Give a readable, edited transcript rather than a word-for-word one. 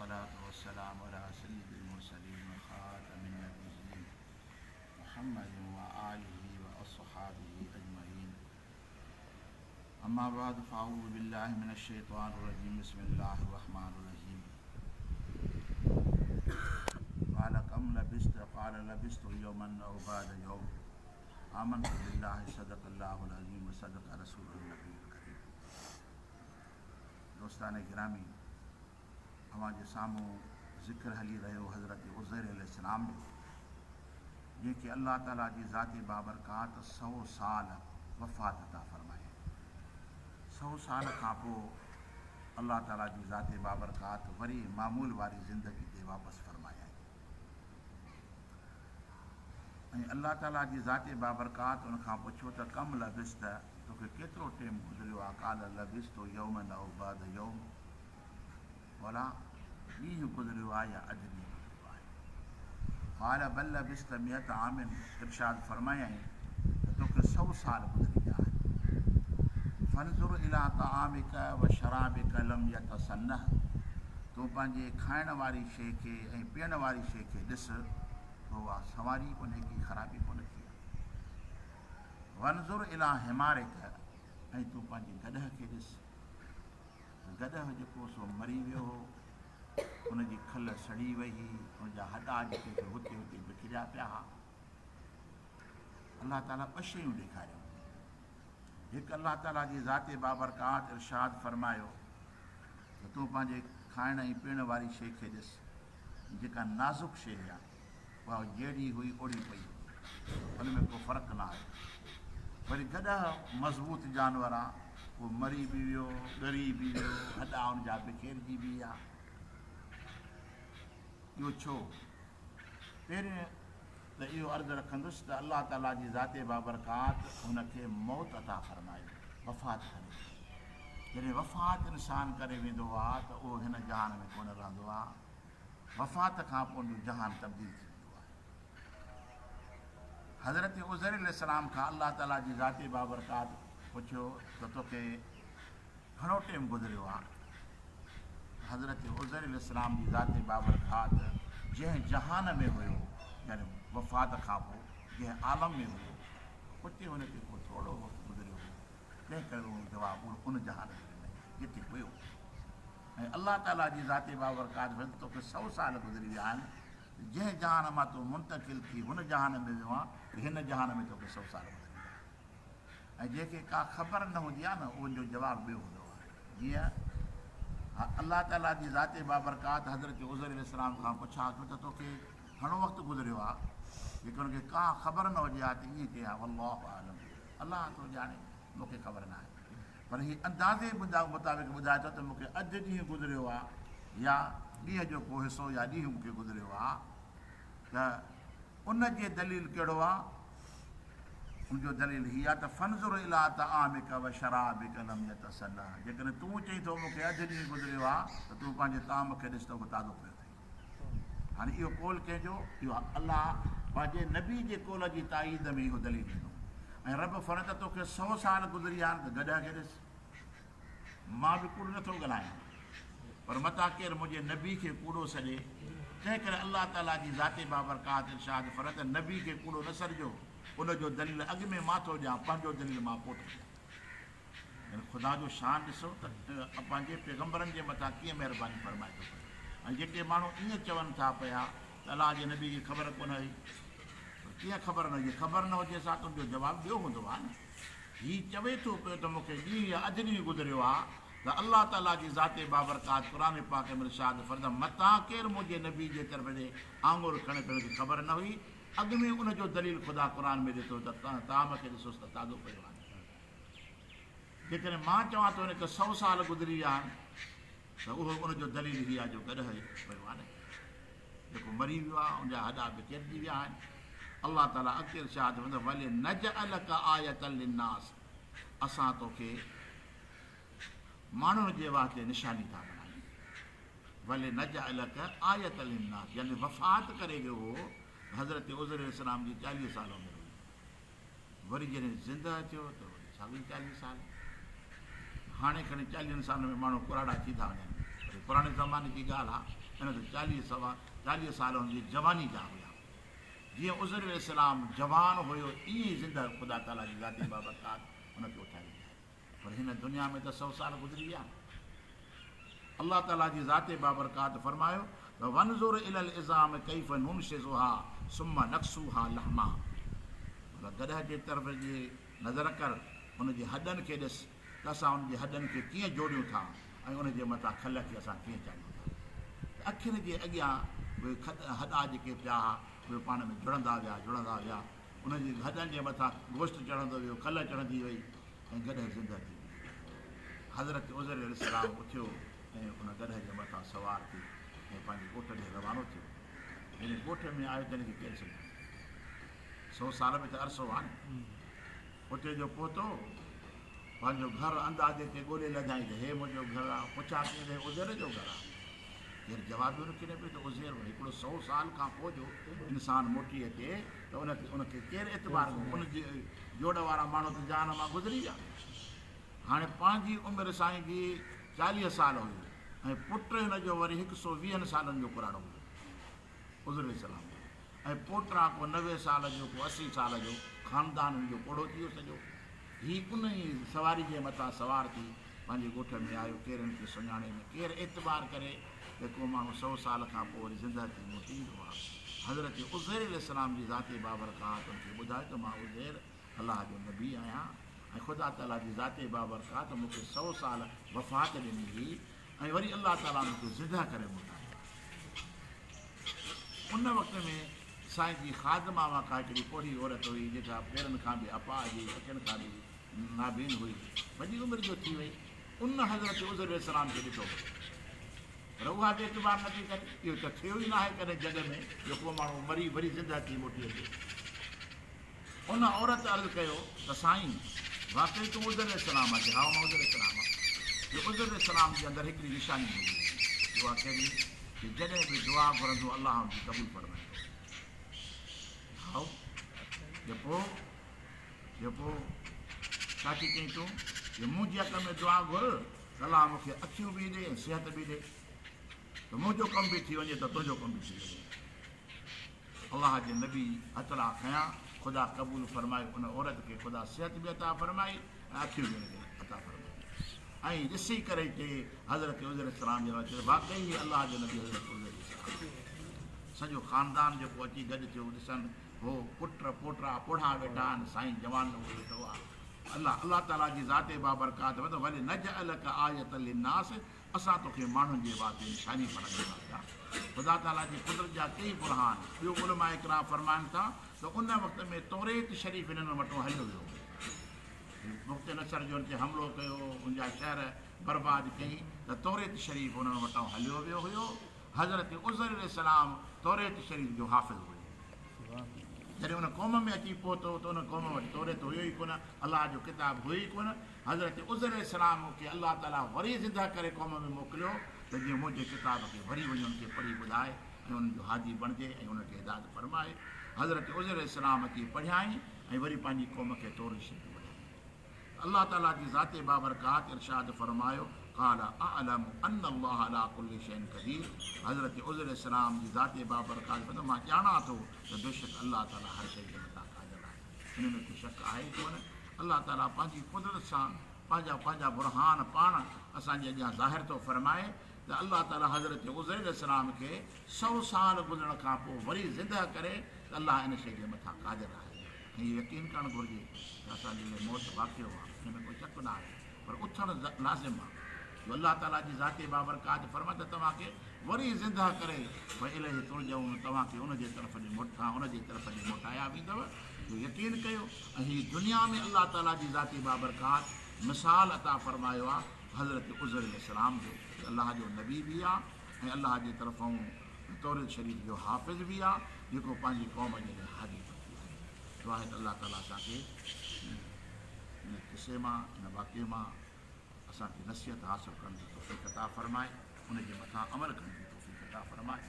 والصلاة والسلام على سيد المرسلين وخاتم النبيين محمد وآله وأصحابه أجمعين. أما بعد فأعوذ بالله من الشيطان الرجيم. بسم الله الرحمن الرحيم. قال كم لبست؟ قال لبست يوما أو بعد يوم. آمنت بالله صدق الله العظيم وصدق رسوله النبي الكريم. दोस्तान गिरामी, अवांजे साम्हूं ज़िक्र हली रहियो हज़रत उज़ैर अलैहिस्सलाम जो, जंहिंखे अल्लाह ताला जी ज़ाती बाबरकात 100 साल वफ़ात अता फ़रमाए। 100 साल खां पोइ अल्लाह ताला जी ज़ाती बाबरकात वरी मामूल वारी ज़िंदगी ते वापसि फ़रमाया। ऐं अल्लाह ताला जी ज़ाती बाबरकात उन खां पुछियो त कम लबिस्त, तोखे केतिरो टाइम गुज़रियो आहे? काल लबिस्तो यौमन औ बाद यौम। बोला ॾींहुं गुज़रियो आहे या अॼु ॾींहुं गुज़रियो आहे? काल बल लबिस्त मियत आमिन। इरशाद फरमायई त तोखे 100 साल गुज़री विया आहिनि। फंज़ुर इला तआमिक व शराबिक लम यतसन्नह। तूं पंहिंजे खाइण वारी शइ खे ऐं पीअण वारी शइ खे ॾिस, तो उहा सवारी कोन्हे की ख़राबी कोन थी आहे। वंज़ुर इला हिमारिक, ऐं तूं पंहिंजे गॾह खे ॾिस। गॾह जेको सो मरी वियो हो, उनजी खल सड़ी वई, उनजा हॾा जेके हुते हुते बिखरिया पिया हुआ। अल्लाह ताला ॿ शयूं ॾेखारियूं। हिकु अल्लाह ताला जी ज़ाते बाबरकात इरशाद फरमायो त तूं पंहिंजे खाइण ऐं पीअण वारी शइ खे ॾिस। जेका नाज़ुक शइ आहे उहा जहिड़ी हुई ओड़ी पई, हुन में को फ़र्क़ु न आहे। वरी गॾह मज़बूत जानवर आहे, उहो मरी बि वियो, ॻरी बि वियो, हॾा हुनजा बिखेरजी बि विया। इहो छो? पहिरें त इहो अर्ज़ु रखंदुसि त अल्लाह ताला जी ज़ाते बाबरकात हुनखे मौत अता फ़रमाई, वफ़ात करे। जॾहिं वफ़ात इंसान करे वेंदो आहे त उहो हिन जहान में कोन रहंदो आहे। वफ़ात खां पोइ जहान तब्दील थी वेंदो आहे। हज़रत उज़ैर अलैहिस्सलाम खां अल्लाह ताला जी ज़ाती बाबरकात पुछियो त तोखे घणो टाइम गुज़रियो आहे? हज़रत उज़ैर अलैहिस्सलाम जी ज़ाती बाबरकात जंहिं जहान में हुयो, यानी वफ़ात खां पोइ जंहिं आलम में हुयो, उते हुनखे को थोरो वक़्तु गुज़रियो हो। तंहिं करे उहो जवाबु उन जहान में ॾिनई जिते हुयो। ऐं अल्लाह ताला जी ज़ाती बाबरकात वटि तोखे 100 साल गुज़री विया आहिनि। जंहिं जहान मां तूं मुंतकिल थी हुन जहान में वियो आहे, हिन जहान में तोखे 100 साल गुज़री विया। ऐं जंहिंखे का ख़बर न हूंदी आहे न, उनजो जवाबु ॿियो हूंदो आहे। जीअं अल्लाह ताला जी ज़ाती बाबरकात हज़रत उज़ैर अलैहिस्सलाम खां पुछा कयो त तोखे घणो वक़्तु गुज़रियो आहे? जेकर हुनखे का ख़बर न हुजे हा त ईअं चए हा वल्लाहु आलम, अल्लाह तो ॼाणे, मूंखे ख़बर न आहे। पर हीअ अंदाज़े मुताबिक़ ॿुधाए थो त मूंखे अधु ॾींहुं गुज़रियो आहे या ॾींहं जो को हिसो या ॾींहुं मूंखे गुज़रियो आहे। त उनजे दलील कहिड़ो आहे? उनजो दलील हीअ आहे त फंज़ुर इला तआमिक व शराबिक लम यतसन्नह। जेकॾहिं तूं चई थो मूंखे अधु ॾींहुं गुज़रियो आहे त तूं पंहिंजे ताम खे ॾिस त उहो ताज़ो पियो थिए। हाणे इहो कौल कंहिंजो? इहो अल्लाह पंहिंजे नबी जे कौल जी ताईद में इहो दलील ॾिनो। ऐं रब फरमाए त तोखे 100 साल गुज़री विया आहिनि त गॾह खे ॾिस। मां बि कूड़ नथो ॻाल्हायां, पर मता केरु मुंहिंजे नबी खे कूड़ो सॾे, तंहिं करे अल्लाह ताला जी ज़ाती बाबरकात इरशाद फरमाए त नबी खे कूड़ो न सॾिजो। उनजो दलील अॻु में मां थो ॾियां, पंहिंजो दलील मां पोइ थो ॾियां। ख़ुदा जो शान ॾिसो त पंहिंजे पैगम्बरनि जे मथां कीअं महिरबानी फरमाए थो पए। ऐं जेके माण्हू ईअं चवनि था पिया त अलाह जे नबी खे ख़बर कोन हुई, कीअं ख़बर न हुजे? ख़बर न हुजे सां तुंहिंजो जवाबु ॿियो हूंदो आहे न। हीउ चवे थो पियो त मूंखे ॾींहुं या अधु ॾींहुं गुज़रियो आहे, त अल्लाह ताला जी ज़ाते बाबरकात क़ुरान पाक में इरशाद फरमाए मता केरु मुंहिंजे नबी जे तरफ़ ॾे आंगुर खणे पियो खे ख़बर न हुई। अॻु में उनजो दलील ख़ुदा क़ुरान में ॾिठो त ताम खे ॾिसोसि त ताज़ो पियो आहे। जेकॾहिं मां चवां थो हिनखे 100 साल गुज़री विया आहिनि त उहो उनजो दलील हीअ आहे जो गॾह पियो आहे न। जेको मरी वियो आहे उनजा हॾा बिखरजी विया आहिनि। अल्लाह ताला अॻिते इरशाद फरमाए वले नजअलक आयतन लिन्नास, असां तोखे माण्हुनि जे वास्ते निशानी था बणायूं। भले नजअलक आयतन लिन्नास, यानी वफ़ात करे वियो हो हज़रत उज़ैर अलैहिस्सलाम जी 40 साल उमिरि हुई। वरी जॾहिं ज़िंदा थियो त वरी साॻी 40 साल। हाणे खणी 40 साल में माण्हू कुराड़ा थी था वञनि, पर पुराणे ज़माने जी ॻाल्हि आहे, हिन ते 40 साल हुनजी जवानी जा हुया। जीअं उज़र इस्लाम जवान हुयो ईअं ई ज़िंदह ख़ुदा ताला जी ज़ाती बाबरकात हुनखे उथारी आहे। पर हिन दुनिया में त 100 साल गुज़री विया। अल्लाह ताला जी ज़ाते बाबरकात फरमायो त वनज़ुर इलल इज़ाम कैफ़ नुनशिज़ुहा सुम्मा नक्सूहा लहमा। गदह जे तरफ़ जी नज़र कर, उनजे हॾनि खे ॾिस त असां उनजे हॾनि खे कीअं जोड़ियूं था ऐं उनजे मथां खल खे असां कीअं चाढ़ियूं था। अखियुनि जे अॻियां उहे हॾा जेके पिया उहे पाण में जुड़ंदा विया, उनजे हॾनि जे मथां गोश्त चढ़ंदो वियो, खल चढ़ंदी वई ऐं गॾह ज़िंदह थी वई। हज़रत उज़र अलैहिस्सलाम उथियो ऐं उन गॾह जे मथां सवार थी ऐं पंहिंजे ॻोठ ॾे रवानो थियो। हिन ॻोठ में आयो त हिनखे केरु सघे, 100 साल में त अरसो आहे न। उते जो पहुतो पंहिंजो घरु अंदाज़े ते ॻोल्हे लॻाई त हे मुंहिंजो घरु आहे। पुछा कीअं उज़र जो घरु आहे? केरु जवाबु हुनखे न पियो त उज़र हिकिड़ो 100 साल खां पोइ जो इंसानु मोटी अचे त उनखे केरु एतबार कयो? उनजे जोड़ वारा माण्हू त जान मां गुज़री विया। हाणे पंहिंजी उमिरि साईं जी 40 साल हुई ऐं पुटु हिनजो वरी 120 सालनि जो पुराणो हुयो उज़र अलैहिस्सलाम, ऐं पोटा को 90 साल जो, को 80 साल जो, ख़ानदान जो पोड़ो थी वियो सॼो। हीउ उन ई सवारी जे मथां सवार थी पंहिंजे ॻोठ में आयो। केरु हिनखे सुञाणे न, केरु एतबार करे त को माण्हू 100 साल खां पोइ वरी ज़िंदह थी मोटी ईंदो आहे। हज़रत उज़ैर अलैहिस्सलाम जी ज़ाते बाबरकात उनखे ॿुधायो त मां उज़ैर अलाह जो नबी आहियां ऐं ख़ुदा ताला जी ज़ाते बाबरकात मूंखे 100 साल वफ़ात ॾिनी हुई ऐं वरी अलाह ताला मूंखे ज़िंदह करे मोटायो। उन वक़्त में साईं जी ख़ादमा वाका हिकिड़ी कोढ़ी औरत हुई जेका पेरनि खां बि अपाह जी, अखियुनि खां बि नाबीन हुई, वॾी उमिरि जो थी वई। उन हज़रत उज़र अलैहिस्सलाम खे ॾिठो पर उहा बि एतबार नथी करे। इहो त थियो ई न आहे कॾहिं जग में जो को माण्हू मरी वरी ज़िंदह थी मोटी अचे। उन औरत अर्ज़ु कयो त साईं वाक़ई तूं उज़र अलैहिस्सलाम आहे? हा मां उज़र अलैहिस्सलाम आहे। जो उज़र अलैहिस्सलाम जे अंदरि हिकिड़ी निशानी हुई, दुआ कहिड़ी कि जॾहिं बि दुआ घुरंदो अलाह हुनजी क़बूल फरमाईंदो। पोइ छा थी चई तूं कि मुंहिंजी हक़ में दुआ घुर त अलाह मूंखे अखियूं बि ॾे ऐं सिहत बि ॾे, त मुंहिंजो कमु बि थी वञे त तुंहिंजो कमु बि थी वञे। अलाह जे नबी अतरा खयां, ख़ुदा क़बूल फरमाए। उन औरत खे ख़ुदा सिहत बि अता फरमाई ऐं अखियूं बि अता फरमाई। ऐं ॾिसी करे चए हज़रत उज़र अलैहिस्सलाम जे वाक़ई अलाह जो नबी हज़रत उज़र अलैहिस्सलाम। सॼो ख़ानदान जेको अची गॾु थियो ॾिसनि, हो पुट पोटा ॿुढ़ा वेठा आहिनि, साईं जवान वेठो आहे। अलाह ताला जी ज़ाते बाबरकात वरी नजअलक आयत लिन्नास, असां तोखे माण्हुनि जे वास्ते निशानी बणाईंदासीं। ख़ुदा ताला जी कुदरत जा कई बुरहान। ॿियो उलमा इकराम फरमाइनि था त उन वक़्त में तौरेत शरीफ़ हिननि वटां हलियो वियो। मुख़्त नसर जो हुन ते हमिलो कयो, उनजा शहर बर्बाद कयईं, त तौरेत शरीफ़ उन्हनि वटां हलियो वियो हुयो। हज़रत उज़र अलैहिस्सलाम तौरेत शरीफ़ जो हाफ़िज़ हुयो। जॾहिं उन क़ौम में अची पहुतो त उन क़ौम वटि तौरेत हुयो ई कोन, अलाह जो किताब हुयो ई कोन। हज़रत उज़र अलैहिस्सलाम खे अलाह ताला वरी ज़िंदह करे क़ौम में मोकिलियो त जीअं मुंहिंजे किताब खे वरी वञी उनखे पढ़ी ॿुधाए ऐं उन्हनि जो हाजी बणिजे ऐं उनखे हिदायत फरमाए। हज़रत उज़र अलैहिस्सलाम अची पढ़ियाई ऐं वरी पंहिंजी क़ौम खे तौरेत शरीफ़ ॿुधाई। अलाह ताला जी ज़ाते बाबरकात इरशाद फरमायो क़ाल अअलम अन्न अल्लाह अला कुल्लि शैइन क़दीर। हज़रत उज़र अलैहिस्सलाम जी ज़ाते बाबरकात मां ॼाणा थो त बेशक अलाह ताला हर शइ जे मथां क़ादिर आहे, हिन में को शक आहे ई कोन। अलाह ताला पंहिंजी कुदरत सां पंहिंजा बुरहान पाण असांजे अॻियां ज़ाहिर थो फरमाए त अलाह ताला हज़रत उज़र अलैहिस्सलाम खे 100 साल गुज़रण खां पोइ वरी ज़िंदह करे त अलाह इन शइ जे मथां क़ादिर आहे। ऐं इहो यकीन करणु घुरिजे त असांजे लाइ मौत वाक़ियो आहे, हिन में कोई शक न आहे, पर उथणु लाज़िम आहे। जो अलाह ताला जी ज़ाते बाबरकात फरमाए त तव्हांखे वरी ज़िंदह करे भई इलाही तुरजऊं, तव्हांखे उनजे तरफ़ ॾे मोटाया वेंदव। जो यकीन कयो। ऐं हीअ दुनिया में अलाह ताला जी ज़ाती बाबरकात मिसाल अता फरमायो आहे हज़रत उज़र अलैहिस्सलाम जो, अलाह जो नबी बि आहे ऐं अलाह जे तरफ़ां तौरेत शरीफ़ जो हाफ़िज़ बि आहे, जेको पंहिंजी क़ौम जे लाइ हाजी पकी आहे। दुआ आहे त अलाह ताला असांखे इन किसे मां, इन वाक़े मां असांखे नसीहत हासिलु करण जी तौफ़ीक़ अता फरमाए, उनजे मथां अमल करण जी तौफ़ीक़ अता फरमाए।